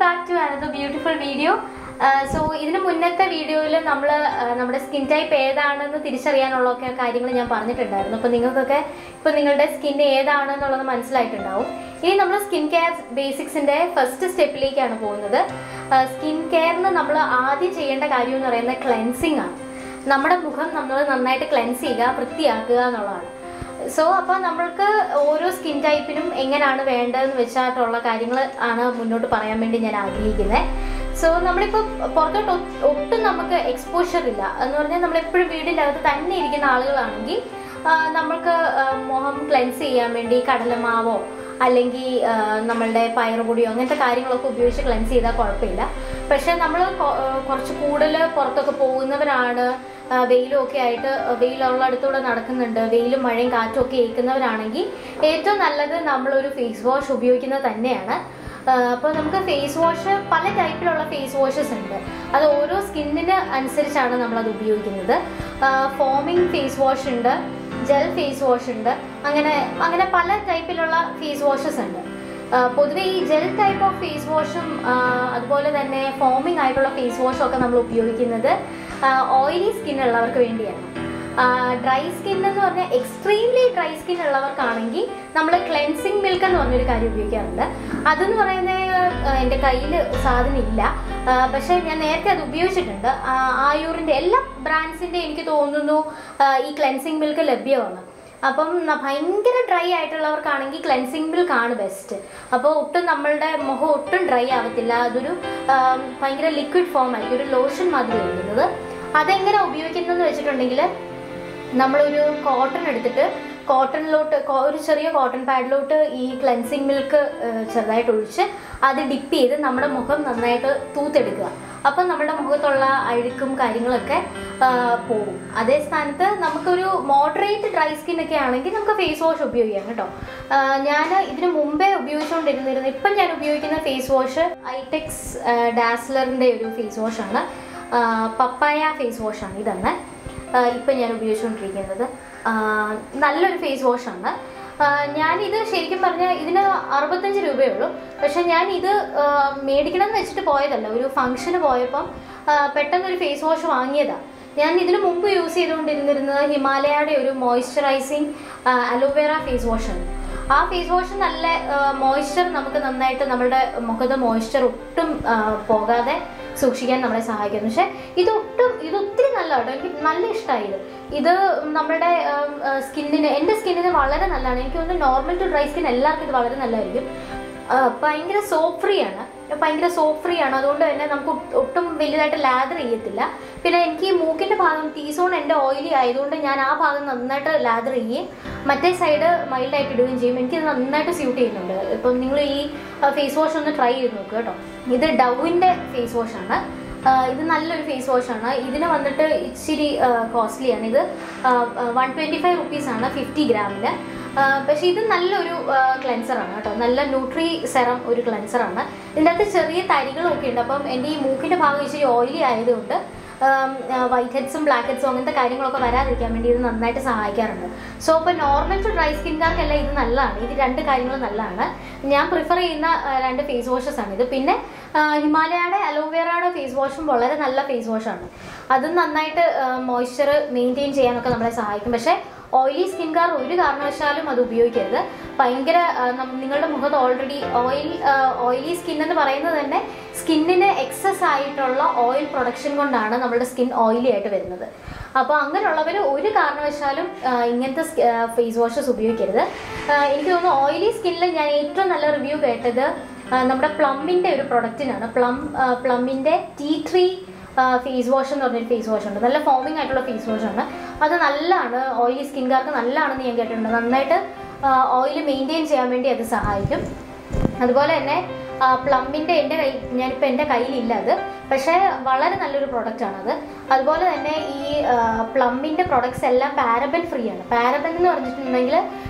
back to another beautiful video. So ഇതിനു മുന്നത്തെ വീഡിയോയിൽ നമ്മൾ നമ്മുടെ സ്കിൻ ടൈപ്പ് ഏതാണെന്ന് തിരിച്ചറിയാനുള്ള കാര്യങ്ങൾ ഞാൻ പറഞ്ഞിട്ടുണ്ടായിരുന്നു. അപ്പോൾ നിങ്ങൾക്കൊക്കെ ഇപ്പോൾ നിങ്ങളുടെ സ്കിൻ ഏതാണെന്നുള്ളത് മനസ്സിലായിട്ടുണ്ടാവും. ഇനി നമ്മൾ സ്കിൻ കെയർ ബേസിക്സിന്റെ ഫസ്റ്റ് സ്റ്റെപ്പിലേക്കാണ് പോകുന്നത്. സ്കിൻ കെയറിന് നമ്മൾ ആദ്യം ചെയ്യേണ്ട കാര്യം എന്ന് പറയുന്നത് ക്ലെൻസിങ് ആണ്. നമ്മുടെ മുഖം നമ്മൾ നന്നായിട്ട് ക്ലെൻസ് ചെയ്യുക, വൃത്തിയാക്കുക എന്നുള്ളതാണ്. സോ അപ്പോൾ നമ്മൾക്ക് ഓരോ സ്കിൻ ടൈപ്പിനും എങ്ങനെയാണ് വേണ്ടതെന്ന് വെച്ചിട്ടുള്ള കാര്യങ്ങൾ ആണ് മുന്നോട്ട് പറയാൻ വേണ്ടി ഞാൻ ആഗ്രഹിക്കുന്നത്. സോ നമ്മളിപ്പോൾ പുറത്തോട്ട് ഒട്ടും നമുക്ക് എക്സ്പോഷർ ഇല്ല എന്ന് പറഞ്ഞാൽ നമ്മളെപ്പോഴും വീടിൻ്റെ അകത്ത് തന്നെ ഇരിക്കുന്ന ആളുകളാണെങ്കിൽ നമ്മൾക്ക് മുഖം ക്ലെൻസ് ചെയ്യാൻ വേണ്ടി കടലമാവോ അല്ലെങ്കിൽ നമ്മളുടെ പയറുപൊടിയോ അങ്ങനത്തെ കാര്യങ്ങളൊക്കെ ഉപയോഗിച്ച് ക്ലെൻസ് ചെയ്താൽ കുഴപ്പമില്ല. പക്ഷെ നമ്മൾ കുറച്ച് കൂടുതൽ പുറത്തൊക്കെ പോകുന്നവരാണ്, വെയിലും ഒക്കെ ആയിട്ട് വെയിലുള്ള അടുത്തൂടെ നടക്കുന്നുണ്ട്, വെയിലും മഴയും കാറ്റും ഒക്കെ ഏൽക്കുന്നവരാണെങ്കിൽ ഏറ്റവും നല്ലത് നമ്മളൊരു ഫേസ് വാഷ് ഉപയോഗിക്കുന്നത് തന്നെയാണ്. അപ്പോൾ നമുക്ക് ഫേസ് വാഷ് പല ടൈപ്പിലുള്ള ഫേസ് വാഷസ് ഉണ്ട്. അത് ഓരോ സ്കിന്നിന് അനുസരിച്ചാണ് നമ്മളത് ഉപയോഗിക്കുന്നത്. ഫോമിങ് ഫേസ് വാഷ് ഉണ്ട്, ജെൽ ഫേസ് വാഷ് ഉണ്ട്, അങ്ങനെ പല ടൈപ്പിലുള്ള ഫേസ് വാഷസ് ഉണ്ട്. പൊതുവെ ഈ ജെൽ ടൈപ്പ് ഓഫ് ഫേസ് വാഷും അതുപോലെ തന്നെ ഫോമിങ് ആയിട്ടുള്ള ഫേസ് വാഷും ഒക്കെ നമ്മൾ ഉപയോഗിക്കുന്നത് ഓയിലി സ്കിൻ ഉള്ളവർക്ക് വേണ്ടിയാണ്. ഡ്രൈ സ്കിൻ എന്ന് പറഞ്ഞാൽ എക്സ്ട്രീംലി ഡ്രൈ സ്കിൻ ഉള്ളവർക്കാണെങ്കിൽ നമ്മൾ ക്ലെൻസിങ് മിൽക്ക് എന്ന് പറഞ്ഞൊരു കാര്യം ഉപയോഗിക്കാറുണ്ട്. അതെന്ന് പറയുന്നത് എൻ്റെ കയ്യിൽ സാധനം ഇല്ല, പക്ഷേ ഞാൻ നേരത്തെ അത് ഉപയോഗിച്ചിട്ടുണ്ട്. ആയൂറിൻ്റെ എല്ലാ ബ്രാൻഡ്സിൻ്റെ എനിക്ക് തോന്നുന്നു ഈ ക്ലെൻസിങ് മിൽക്ക് ലഭ്യമാണ്. അപ്പം ഭയങ്കര ഡ്രൈ ആയിട്ടുള്ളവർക്കാണെങ്കിൽ ക്ലെൻസിങ് മിൽക്ക് ആണ് ബെസ്റ്റ്. അപ്പോൾ ഒട്ടും നമ്മളുടെ മുഖം ഒട്ടും ഡ്രൈ ആവത്തില്ല. അതൊരു ഭയങ്കര ലിക്വിഡ് ഫോം ആയിരിക്കും, ഒരു ലോഷൻ മാതിരി ആയിരിക്കുന്നത്. അതെങ്ങനെ ഉപയോഗിക്കുന്നതെന്ന് വെച്ചിട്ടുണ്ടെങ്കിൽ നമ്മളൊരു കോട്ടൺ എടുത്തിട്ട് കോട്ടണിലോട്ട് ഒരു ചെറിയ കോട്ടൺ പാഡിലോട്ട് ഈ ക്ലെൻസിങ് മിൽക്ക് ചെറുതായിട്ട് ഒഴിച്ച് അത് ഡിപ്പ് ചെയ്ത് നമ്മുടെ മുഖം നന്നായിട്ട് തൂത്തെടുക്കുക. അപ്പം നമ്മുടെ മുഖത്തുള്ള അഴുക്കും കാര്യങ്ങളൊക്കെ പോകും. അതേ സ്ഥാനത്ത് നമുക്കൊരു മോഡറേറ്റ് ഡ്രൈ സ്കിൻ ഒക്കെ ആണെങ്കിൽ നമുക്ക് ഫേസ് വാഷ് ഉപയോഗിക്കാം കേട്ടോ. ഞാൻ ഇതിന് മുമ്പേ ഉപയോഗിച്ചുകൊണ്ടിരുന്നിരുന്നു. ഇപ്പം ഞാൻ ഉപയോഗിക്കുന്ന ഫേസ് വാഷ് ഐടെക്സ് ഡാസ്ലറിൻ്റെ ഒരു ഫേസ് വാഷാണ്, പപ്പായ ഫേസ് വാഷാണ് ഇതാണ് ഇപ്പം ഞാൻ ഉപയോഗിച്ചുകൊണ്ടിരിക്കുന്നത്. നല്ലൊരു ഫേസ് വാഷാണ്. ഞാനിത് ശരിക്കും പറഞ്ഞാൽ ഇതിന് 65 രൂപയുള്ളൂ. പക്ഷെ ഞാൻ ഇത് മേടിക്കണം എന്ന് വെച്ചിട്ട് പോയതല്ല, ഒരു ഫംഗ്ഷന് പോയപ്പം പെട്ടെന്നൊരു ഫേസ് വാഷ് വാങ്ങിയതാണ്. ഞാൻ ഇതിന് മുമ്പ് യൂസ് ചെയ്തുകൊണ്ടിരുന്നത് ഹിമാലയയുടെ ഒരു മോയ്സ്ചറൈസിങ് അലോവേറ ഫേസ് വാഷാണ്. ആ ഫേസ് വാഷ് നല്ല മോയ്സ്ചർ നമുക്ക് നന്നായിട്ട് നമ്മുടെ മുഖത്തെ മോയ്സ്ചർ ഒട്ടും പോകാതെ സൂക്ഷിക്കാൻ നമ്മളെ സഹായിക്കുന്നു. പക്ഷെ ഇത് ഒത്തിരി നല്ല കേട്ടോ, എനിക്ക് നല്ല ഇഷ്ടമായി. ഇത് നമ്മുടെ സ്കിന്നിന്, എൻ്റെ സ്കിന്നിന് വളരെ നല്ലതാണ്. എനിക്ക് തോന്നുന്നു നോർമൽ ടു ഡ്രൈ സ്കിൻ എല്ലാവർക്കും ഇത് വളരെ നല്ലതായിരിക്കും. ഭയങ്കര സോപ്പ് ഫ്രീ ആണ്. അതുകൊണ്ട് തന്നെ നമുക്ക് ഒട്ടും വലുതായിട്ട് ലാദർ ചെയ്യത്തില്ല. പിന്നെ എനിക്ക് ഈ മൂക്കിൻ്റെ ഭാഗം ടീസോൺ എൻ്റെ ഓയിലി ആയതുകൊണ്ട് ഞാൻ ആ ഭാഗം നന്നായിട്ട് ലാദർ ചെയ്യുകയും മറ്റേ സൈഡ് മൈൽഡായിട്ട് ഇടുകയും ചെയ്യും. എനിക്കിത് നന്നായിട്ട് സ്യൂട്ട് ചെയ്യുന്നുണ്ട്. ഇപ്പം നിങ്ങൾ ഈ ഫേസ് വാഷ് ഒന്ന് ട്രൈ ചെയ്ത് നോക്കുക കേട്ടോ. ഇത് ഡവിൻ്റെ ഫേസ് വാഷാണ്. ഇത് നല്ലൊരു ഫേസ് വാഷാണ്. ഇതിന് വന്നിട്ട് ഇച്ചിരി കോസ്റ്റ്ലിയാണ്. ഇത് 125 റുപ്പീസാണ് 50 ഗ്രാമിന്. പക്ഷേ ഇത് നല്ലൊരു ക്ലെൻസറാണ് കേട്ടോ, നല്ല ന്യൂട്രി സെറം ഒരു ക്ലെൻസറാണ്. ഇതിൻ്റെ അകത്ത് ചെറിയ തരികളൊക്കെ ഉണ്ട്. അപ്പം എൻ്റെ ഈ മൂക്കിൻ്റെ ഭാഗം ഇച്ചിരി ഓയിലി ആയതുകൊണ്ട് വൈറ്റ് ഹെഡ്സും ബ്ലാക്ക് ഹെഡ്സും അങ്ങനത്തെ കാര്യങ്ങളൊക്കെ വരാതിരിക്കാൻ വേണ്ടി ഇത് നന്നായിട്ട് സഹായിക്കാറുണ്ട്. സോ ഇപ്പോൾ നോർമൽ ടു ഡ്രൈ സ്കിൻകാർക്കെല്ലാം ഇത് നല്ലതാണ്. ഇത് രണ്ട് കാര്യങ്ങൾ നല്ലതാണ്. ഞാൻ പ്രിഫർ ചെയ്യുന്ന രണ്ട് ഫേസ് വാഷസ് ആണ് ഇത്. പിന്നെ ഹിമാലയയുടെ അലോവേറയുടെ ഫേസ് വാഷും വളരെ നല്ല ഫേസ് വാഷാണ്. അതും നന്നായിട്ട് മോയ്സ്ചർ മെയിൻറ്റെയിൻ ചെയ്യാനൊക്കെ നമ്മളെ സഹായിക്കും. പക്ഷേ ഓയിലി സ്കിൻകാർ ഒരു കാരണവശാലും അത് ഉപയോഗിക്കരുത്. ഭയങ്കര നിങ്ങളുടെ മുഖത്ത് ഓൾറെഡി ഓയിലി സ്കിൻ എന്ന് പറയുന്നത് തന്നെ സ്കിന്നിന് എക്സസ് ആയിട്ടുള്ള ഓയിൽ പ്രൊഡക്ഷൻ കൊണ്ടാണ് നമ്മുടെ സ്കിൻ ഓയിലി ആയിട്ട് വരുന്നത്. അപ്പോൾ അങ്ങനെയുള്ളവർ ഒരു കാരണവശാലും ഇങ്ങനത്തെ ഫേസ് വാഷസ് ഉപയോഗിക്കരുത്. എനിക്ക് തോന്നുന്നു ഓയിലി സ്കിന്നിൽ ഞാൻ ഏറ്റവും നല്ല റിവ്യൂ കേട്ടത് നമ്മുടെ പ്ലമ്മിൻ്റെ ഒരു പ്രൊഡക്റ്റിനാണ്. പ്ലമ്മിൻ്റെ T3 ഫേസ് വാഷ് എന്ന് പറഞ്ഞൊരു ഫേസ് വാഷ് ഉണ്ട്. നല്ല ഫോമിങ് ആയിട്ടുള്ള ഫേസ് വാഷാണ്. അത് നല്ലതാണ്, ഓയിലി സ്കിൻകാർക്ക് നല്ലതാണെന്ന് ഞാൻ കേട്ടിട്ടുണ്ട്. നന്നായിട്ട് ഓയിൽ മെയിൻറ്റെയിൻ ചെയ്യാൻ വേണ്ടി അത് സഹായിക്കും. അതുപോലെ തന്നെ പ്ലമ്മിൻ്റെ ഞാനിപ്പോൾ എൻ്റെ കയ്യിലില്ല അത്, പക്ഷേ വളരെ നല്ലൊരു പ്രൊഡക്റ്റാണത്. അതുപോലെ തന്നെ ഈ പ്ലമ്മിൻ്റെ പ്രൊഡക്ട്സ് എല്ലാം പാരബൻ ഫ്രീ ആണ്. പാരബൻ എന്ന് പറഞ്ഞിട്ടുണ്ടെങ്കിൽ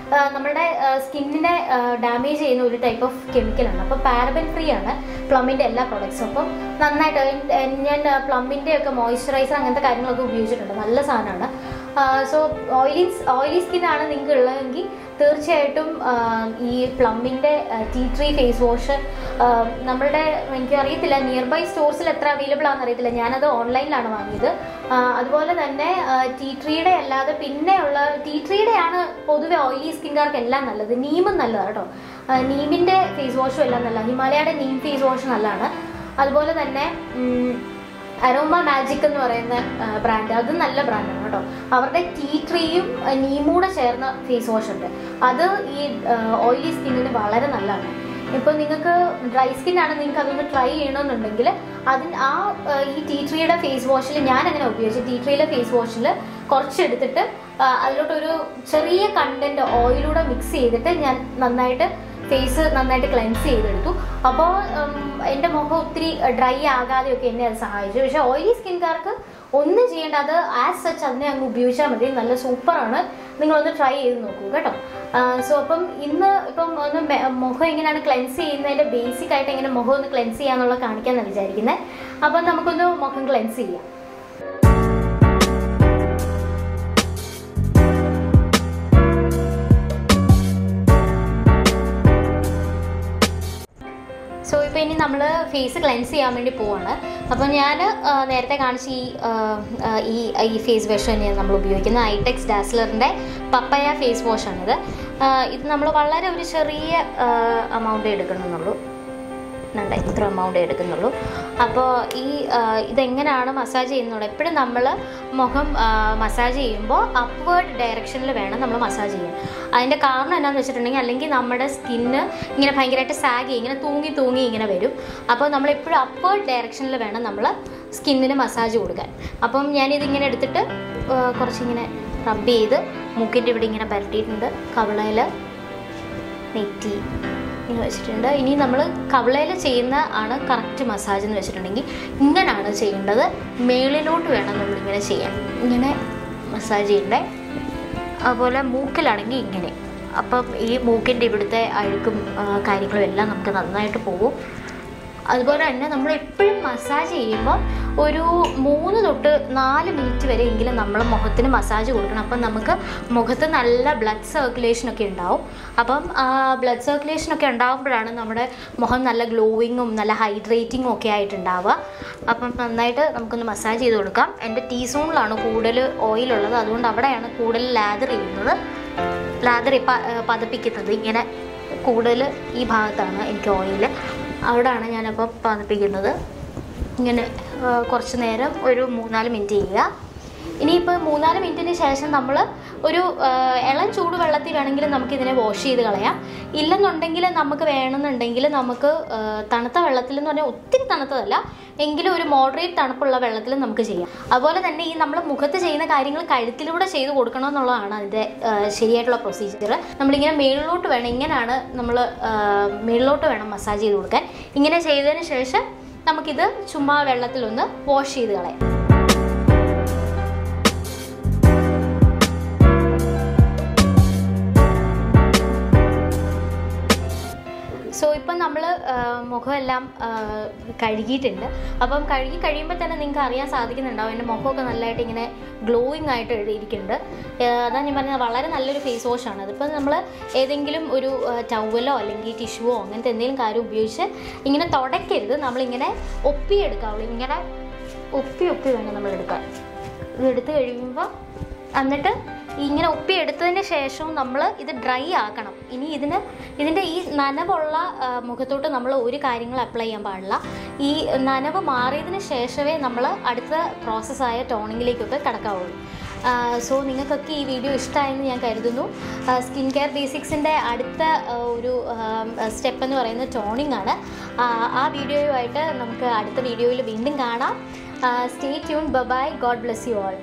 നമ്മുടെ സ്കിന്നിനെ ഡാമേജ് ചെയ്യുന്ന ഒരു ടൈപ്പ് ഓഫ് കെമിക്കലാണ്. അപ്പോൾ പാരബൻ ഫ്രീ ആണ് പ്ലമ്മിൻ്റെ എല്ലാ പ്രൊഡക്ട്സും. അപ്പം നന്നായിട്ട് ഞാൻ പ്ലമ്മിൻ്റെ ഒക്കെ മോയ്സ്ചറൈസർ അങ്ങനത്തെ കാര്യങ്ങളൊക്കെ ഉപയോഗിച്ചിട്ടുണ്ട്. നല്ല സാധനമാണ്. സോ ഓയിലി സ്കിന്നാണ് നിങ്ങൾക്ക് ഉള്ളതെങ്കിൽ തീർച്ചയായിട്ടും ഈ പ്ലമ്മിൻ്റെ ടീ ട്രീ ഫേസ് വാഷ് നമ്മളുടെ എനിക്കറിയത്തില്ല നിയർ ബൈ സ്റ്റോഴ്സിൽ എത്ര അവൈലബിൾ ആണെന്ന് അറിയത്തില്ല, ഞാനത് ഓൺലൈനിലാണ് വാങ്ങിയത്. അതുപോലെ തന്നെ ടീ ട്രീയുടെ അല്ലാതെ പിന്നെയുള്ള ടീ ട്രീയുടെ ആണ് പൊതുവെ ഓയിലി സ്കിൻകാർക്ക് എല്ലാം നല്ലത്. നീമും നല്ലതാണ് കേട്ടോ, നീമിൻ്റെ ഫേസ് വാഷും എല്ലാം നല്ലതാണ്. ഹിമാലയയുടെ നീം ഫേസ് വാഷ് നല്ലതാണ്. അതുപോലെ തന്നെ അരോമ മാജിക് എന്ന് പറയുന്ന ബ്രാൻഡ്, അത് നല്ല ബ്രാൻഡാണ് കേട്ടോ. അവരുടെ ടീ ട്രീയും നീമൂടെ ചേർന്ന ഫേസ് വാഷ് ഉണ്ട്, അത് ഈ ഓയിലി സ്കിന്നിന് വളരെ നല്ലതാണ്. ഇപ്പോൾ നിങ്ങൾക്ക് ഡ്രൈ സ്കിന്നാണ്, നിങ്ങൾക്ക് അതൊന്ന് ട്രൈ ചെയ്യണമെന്നുണ്ടെങ്കിൽ ഈ ടീ ട്രീയുടെ ഫേസ് വാഷിൽ ഞാൻ അങ്ങനെ ഉപയോഗിച്ചു. ടീ ട്രീയിലെ ഫേസ് വാഷിൽ കുറച്ചെടുത്തിട്ട് അതിലോട്ടൊരു ചെറിയ കണ്ടന്റ് ഓയിലൂടെ മിക്സ് ചെയ്തിട്ട് ഞാൻ ഫേസ് നന്നായിട്ട് ക്ലെൻസ് ചെയ്തെടുത്തു. അപ്പോൾ എൻ്റെ മുഖം ഒത്തിരി ഡ്രൈ ആകാതെയൊക്കെ എന്നെ അത് സഹായിച്ചു. പക്ഷേ ഓയിലി സ്കിൻകാർക്ക് ഒന്നും ചെയ്യേണ്ട, അത് ആസ് സച്ച് അതിനെ അങ്ങ് ഉപയോഗിച്ചാൽ മതി. നല്ല സൂപ്പറാണ്, നിങ്ങളൊന്ന് ട്രൈ ചെയ്ത് നോക്കൂ കേട്ടോ. സോ അപ്പം ഇപ്പം ഒന്ന് മുഖം എങ്ങനെയാണ് ക്ലെൻസ് ചെയ്യുന്നതിൻ്റെ ബേസിക് ആയിട്ട് എങ്ങനെ മുഖം ഒന്ന് ക്ലെൻസ് ചെയ്യാന്നുള്ളത് കാണിക്കാമെന്നാണ് വിചാരിക്കുന്നത്. അപ്പം നമുക്കൊന്ന് മുഖം ക്ലെൻസ് ചെയ്യാം. സോ ഇപ്പോൾ ഇനി നമ്മൾ ഫേസ് ക്ലെൻസ് ചെയ്യാൻ വേണ്ടി പോവാണ്. അപ്പോൾ ഞാൻ നേരത്തെ കാണിച്ച ഈ ഫേസ് വാഷ് തന്നെയാണ് നമ്മൾ ഉപയോഗിക്കുന്നത്. ഐടെക്സ് ഡാസ്ലറിൻ്റെ പപ്പയ ഫേസ് വാഷാണിത്. ഇത് നമ്മൾ വളരെ ഒരു ചെറിയ എമൗണ്ട് എടുക്കണമെന്നുള്ളൂ, ഇത്ര എമൗണ്ട് എടുക്കുന്നുള്ളൂ. അപ്പോൾ ഇതെങ്ങനെയാണ് മസാജ് ചെയ്യുന്നത്, എപ്പോഴും നമ്മൾ മുഖം മസാജ് ചെയ്യുമ്പോൾ അപ്വേർഡ് ഡയറക്ഷനിൽ വേണം നമ്മൾ മസാജ് ചെയ്യാൻ. അതിൻ്റെ കാരണം എന്താണെന്ന് വെച്ചിട്ടുണ്ടെങ്കിൽ, അല്ലെങ്കിൽ നമ്മുടെ സ്കിന്ന് ഇങ്ങനെ ഭയങ്കരമായിട്ട് സാഗി ഇങ്ങനെ തൂങ്ങി ഇങ്ങനെ വരും. അപ്പോൾ നമ്മളെപ്പോഴും അപ്വേർഡ് ഡയറക്ഷനിൽ വേണം നമ്മൾ സ്കിന്നിന് മസാജ് കൊടുക്കാൻ. അപ്പം ഞാനിതിങ്ങനെ എടുത്തിട്ട് കുറച്ചിങ്ങനെ റബ്ബ് ചെയ്ത് മൂക്കിൻ്റെ ഇവിടെ ഇങ്ങനെ പരട്ടിയിട്ടുണ്ട്, കവിളയിൽ നെറ്റി ഇങ്ങനെ വെച്ചിട്ടുണ്ട്. ഇനി നമ്മൾ കവിളയിൽ ചെയ്യുന്ന ആണ് കറക്റ്റ് മസാജ് എന്ന് വെച്ചിട്ടുണ്ടെങ്കിൽ ഇങ്ങനെയാണ് ചെയ്യേണ്ടത്. മേളിലോട്ട് വേണം നമ്മളിങ്ങനെ ചെയ്യാൻ, ഇങ്ങനെ മസാജ് ചെയ്യണ്ടേ. അതുപോലെ മൂക്കിലാണെങ്കിൽ ഇങ്ങനെ. അപ്പം ഈ മൂക്കിൻ്റെ ഇവിടുത്തെ അഴുക്കും കാര്യങ്ങളും എല്ലാം നമുക്ക് നന്നായിട്ട് പോകും. അതുപോലെ തന്നെ നമ്മൾ എപ്പോഴും മസാജ് ചെയ്യുമ്പോൾ ഒരു 3 തൊട്ട് 4 മിനിറ്റ് വരെ എങ്കിലും നമ്മൾ മുഖത്തിന് മസാജ് കൊടുക്കണം. അപ്പം നമുക്ക് മുഖത്ത് നല്ല ബ്ലഡ് സർക്കുലേഷനൊക്കെ ഉണ്ടാവും. അപ്പം ബ്ലഡ് സർക്കുലേഷനൊക്കെ ഉണ്ടാകുമ്പോഴാണ് നമ്മുടെ മുഖം നല്ല ഗ്ലോയിങ്ങും നല്ല ഹൈഡ്രേറ്റിങ്ങും ഒക്കെ ആയിട്ടുണ്ടാവുക. അപ്പം നന്നായിട്ട് നമുക്കൊന്ന് മസാജ് ചെയ്ത് കൊടുക്കാം. എൻ്റെ ടീ സോണിലാണ് കൂടുതൽ ഓയിലുള്ളത്, അതുകൊണ്ട് അവിടെയാണ് കൂടുതൽ ലാദർ പതപ്പിക്കുന്നത്. ഇങ്ങനെ കൂടുതൽ ഈ ഭാഗത്താണ് എനിക്ക് ഓയിൽ, അവിടെയാണ് ഞാനപ്പോൾ പതപ്പിക്കുന്നത്. ഇങ്ങനെ കുറച്ച് നേരം ഒരു 3-4 മിനിറ്റ് ചെയ്യുക. ഇനിയിപ്പോൾ 3-4 മിനിറ്റിന് ശേഷം നമ്മൾ ഒരു ഇളം ചൂട് വെള്ളത്തിൽ വേണമെങ്കിൽ നമുക്കിതിനെ വാഷ് ചെയ്ത് കളയാം. ഇല്ലെന്നുണ്ടെങ്കിൽ നമുക്ക് വേണമെന്നുണ്ടെങ്കിൽ നമുക്ക് തണുത്ത വെള്ളത്തിൽ എന്ന് പറഞ്ഞാൽ ഒത്തിരി തണുത്തതല്ല എങ്കിലും ഒരു മോഡറേറ്റ് തണുപ്പുള്ള വെള്ളത്തിൽ നമുക്ക് ചെയ്യാം. അതുപോലെ തന്നെ ഈ നമ്മൾ മുഖത്ത് ചെയ്യുന്ന കാര്യങ്ങൾ കഴുത്തിലൂടെ ചെയ്ത് കൊടുക്കണമെന്നുള്ളതാണ് അതിൻ്റെ ശരിയായിട്ടുള്ള പ്രൊസീജിയർ. നമ്മളിങ്ങനെ മേളിലോട്ട് വേണം, ഇങ്ങനെയാണ് നമ്മൾ മേളിലോട്ട് വേണം മസാജ് ചെയ്ത് കൊടുക്കാൻ. ഇങ്ങനെ ചെയ്തതിന് ശേഷം നമുക്കിത് ചുമ്മാ വെള്ളത്തിലൊന്ന് വാഷ് ചെയ്ത് കളയാം. സോ ഇപ്പം നമ്മൾ മുഖമെല്ലാം കഴുകിയിട്ടുണ്ട്. അപ്പം കഴുകി കഴിയുമ്പോൾ തന്നെ നിങ്ങൾക്ക് അറിയാൻ സാധിക്കുന്നുണ്ടാവും എൻ്റെ മുഖമൊക്കെ നല്ലതായിട്ട് ഇങ്ങനെ ഗ്ലോയിങ് ആയിട്ട് ഇരിക്കുന്നുണ്ട്. അതാണ് ഞാൻ പറഞ്ഞത്, വളരെ നല്ലൊരു ഫേസ് വാഷാണ്. അതിപ്പോൾ നമ്മൾ ഏതെങ്കിലും ഒരു ടവലോ അല്ലെങ്കിൽ ടിഷ്യൂവോ അങ്ങനത്തെ എന്തെങ്കിലും കാര്യം ഉപയോഗിച്ച് ഇങ്ങനെ തുടയ്ക്കരുത്, നമ്മളിങ്ങനെ ഒപ്പിയെടുക്കാവുള്ളൂ. ഇങ്ങനെ ഒപ്പി വേണം നമ്മൾ എടുക്കാൻ. ഇതെടുത്ത് കഴിയുമ്പോൾ എന്നിട്ട് ഇങ്ങനെ ഒപ്പിയെടുത്തതിന് ശേഷവും നമ്മൾ ഇത് ഡ്രൈ ആക്കണം. ഇനി ഇതിൻ്റെ ഈ നനവുള്ള മുഖത്തോട്ട് നമ്മൾ ഒരു കാര്യങ്ങൾ അപ്ലൈ ചെയ്യാൻ പാടില്ല. ഈ നനവ് മാറിയതിന് ശേഷമേ നമ്മൾ അടുത്ത പ്രോസസ്സായ ടോണിങ്ങിലേക്കൊക്കെ കടക്കാവുള്ളൂ. സോ നിങ്ങൾക്കൊക്കെ ഈ വീഡിയോ ഇഷ്ടമായെന്ന് ഞാൻ കരുതുന്നു. സ്കിൻ കെയർ ബേസിക്സിൻ്റെ അടുത്ത ഒരു സ്റ്റെപ്പ് എന്ന് പറയുന്നത് ടോണിംഗ് ആണ്. ആ വീഡിയോയുമായിട്ട് നമുക്ക് അടുത്ത വീഡിയോയിൽ വീണ്ടും കാണാം. Stay tune. Bye. God bless you all.